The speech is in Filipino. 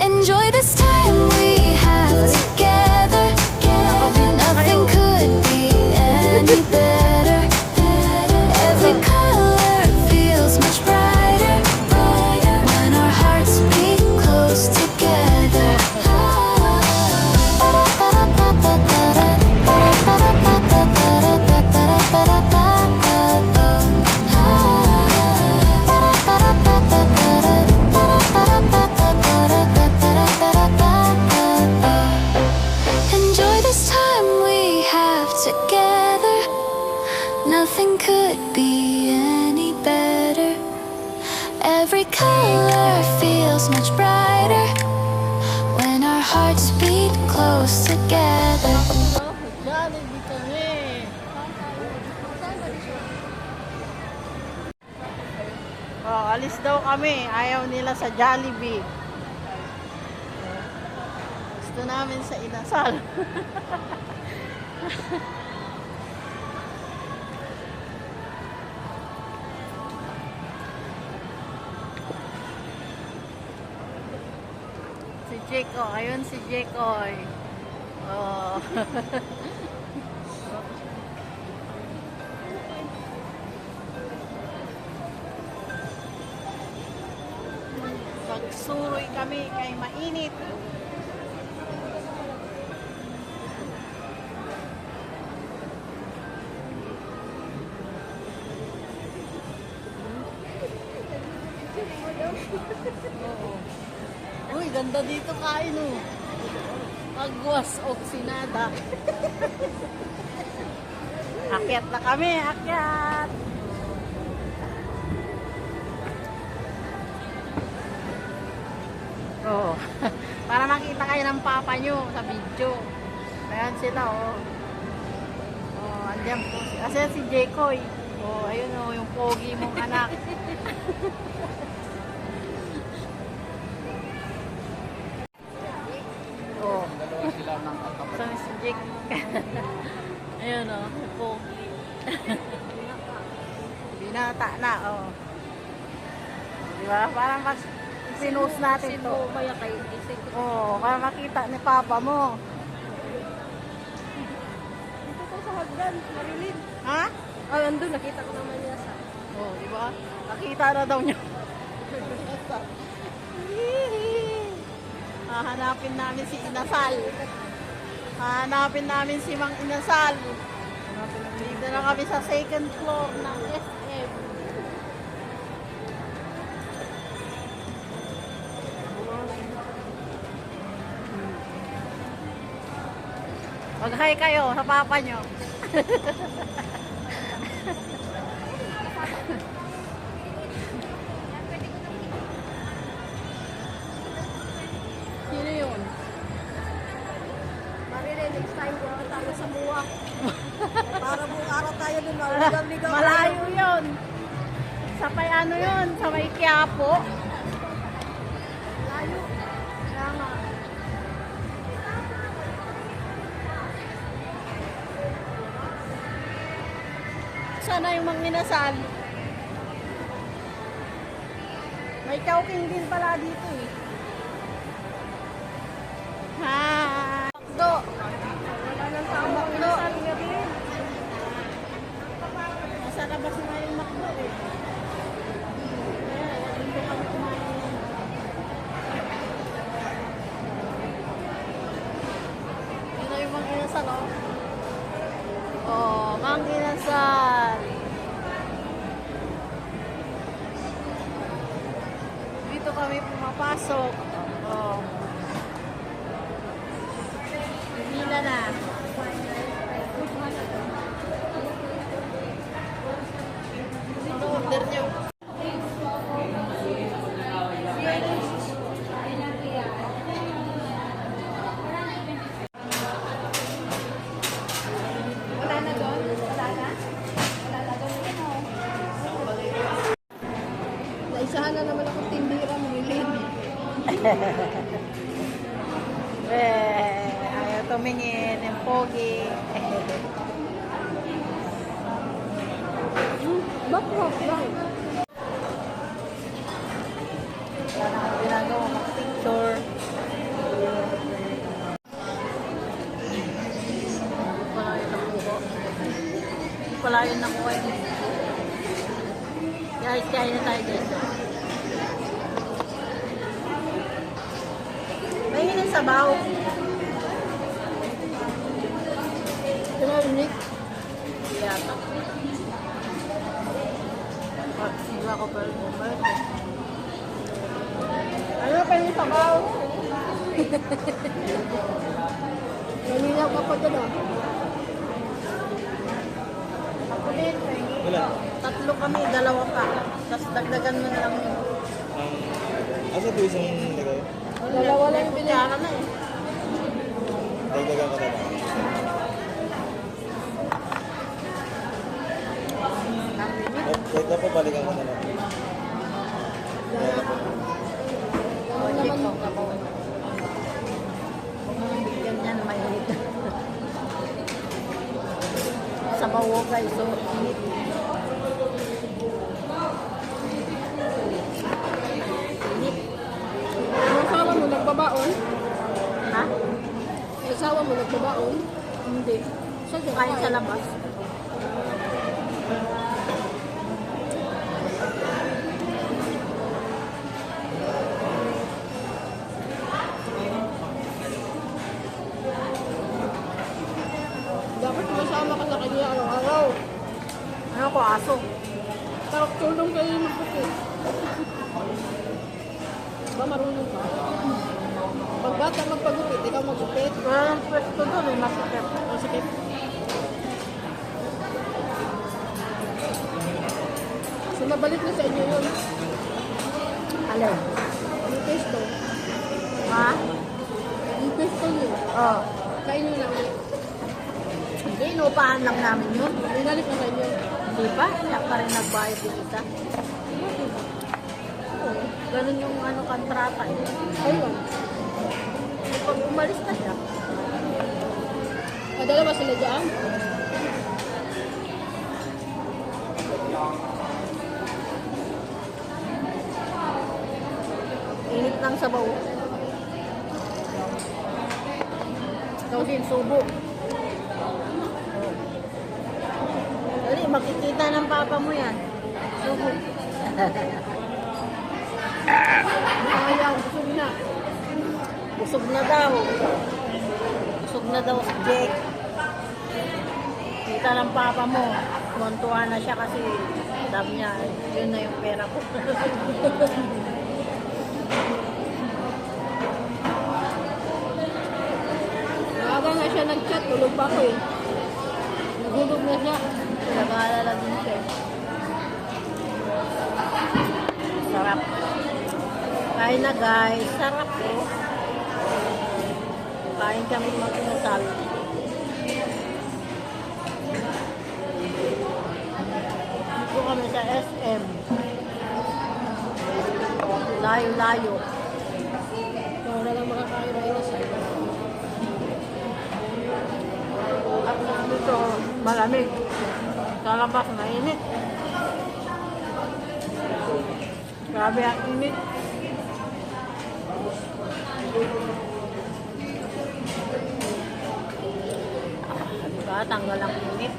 Enjoy this time we have together. Nothing could be any better. Every color feels much brighter when our hearts beat close together. Enjoy this time we have together. Nothing could be any better. Every color feels much brighter when our hearts beat close together. Jollibee kami. Oh, alis daw kami. Ayaw nila sa Jollibee. Gusto namin sa Inasal. Si Jeko. Ayun si Jekoy. Oh. Pagsuroy kami kay mainit. Oo. Uy, ganda dito kain oh. Agwas oksinada. Akyat na kami, akyat. Oo. Para makita kayo ng papa nyo sa video. Ayan sila oh. Oh, andiyan po. Kasi si Jekoy. Oh, ayun oh, yung pogi mong anak. Oh. So, si Jake. Ayun oh, yung pogi. Binata na oh. Diba? Parang mas sinuos natin to. Oh, para makita ni papa mo. Dito ko sa hagdan, Marilyn. Ha? Ah, andun, nakita ko naman niya sa... Oh, di ba? Nakita na daw niya. Hahanapin namin si Inasal. Hahanapin namin si Mang Inasal. Dito na kami sa second floor ng SM. Mag-hi kayo sa papa nyo. Sino yun? Marilyn, next time ko tayo sa muwa. Para buong araw tayo dun, mauligaw-ligaw. Malayo yun. Sa may ano yun, sa may Quiapo. Layo. Kaya nga. Sana yung Mang Inasal. May chowking din pala dito eh. Ha. Makdo. Wala nang tama Makdo. Inasal, Marilyn. Nasa labas na yung Makdo eh. Kaya, dito kami kumain. Dito yung Mang Inasal oh. Oh, Mang Inasal. Dito kami pumapasok. Oh. Pila na. Ito order nyo. Wala na doon? Wala na? Wala na doon yun, oh. Naisahan na naman akong tindira, Marilyn. Ayaw tumingin. Yung pogi. Back lang. Wala na akong ginagawa. Mag-picture. malayo na ko kayo. Guys, kaya na tayo guys. May hinang sabaw. Tinarinig. Yata. Hindi ako pero bumalik. Ano pa yung sabaw? Naninaw ka pa doon ah. Ako din. Wala. Tatlo kami, dalawa pa. Tapos dagdagan mo na lang yun. Asa po isang lagay? Dalawa lang yung binili. Kutsara na eh. Dagdagan ka na lang. Ang limit. Dapat balikan ka na lang. O, check mo ako. Huwag mo nang bigyan niya na mainit. Sabaw ko guys, so init. Init. Ang asawa mo nagbabaon? Ha? Ang asawa mo nagbabaon? Hindi. Saan siya Kain sa kakain? labas. Dapat masama ka sa kanya araw-araw. Ano ko, aso? Tapos tulong kayo magpupit. Ba marunong ka? Pag bata magpagupit, ikaw magupit. Wala nang pwesto doon eh, masakit. Masakit. So nabalik na sa inyo yun. Alin? Yung pesto. Ha? Yung pesto nyo. Oo. Sa inyo na ulit. Hindi, inupahan lang namin yun. Binalik na sa inyo. Hindi pa, siya pa rin nagbayad din isa. Oo, ganun yung ano kontrata eh. Ayun. Pag umalis na siya, Dalawa sila dyan. init ng sabaw. Ikaw din, subo. Dali, makikita ng papa mo yan. Subo. Ayaw, busog na. Busog na daw. Busog na daw si Jake. Kita ng papa mo. Montuwa na siya kasi sabi niya, yun na yung pera ko. Maaga nga siya nag-chat, tulog pa ako eh. Nagulog na siya. Nag-aalala din siya. Sarap. Kain na guys. Sarap oh. Kain kami mag-inasal. Dito kami sa SM. Layo-layo. Ikaw na lang makakain na inasal. At dito malamig. Sa labas mainit. Grabe ang init. Diba? Tanggal ang init.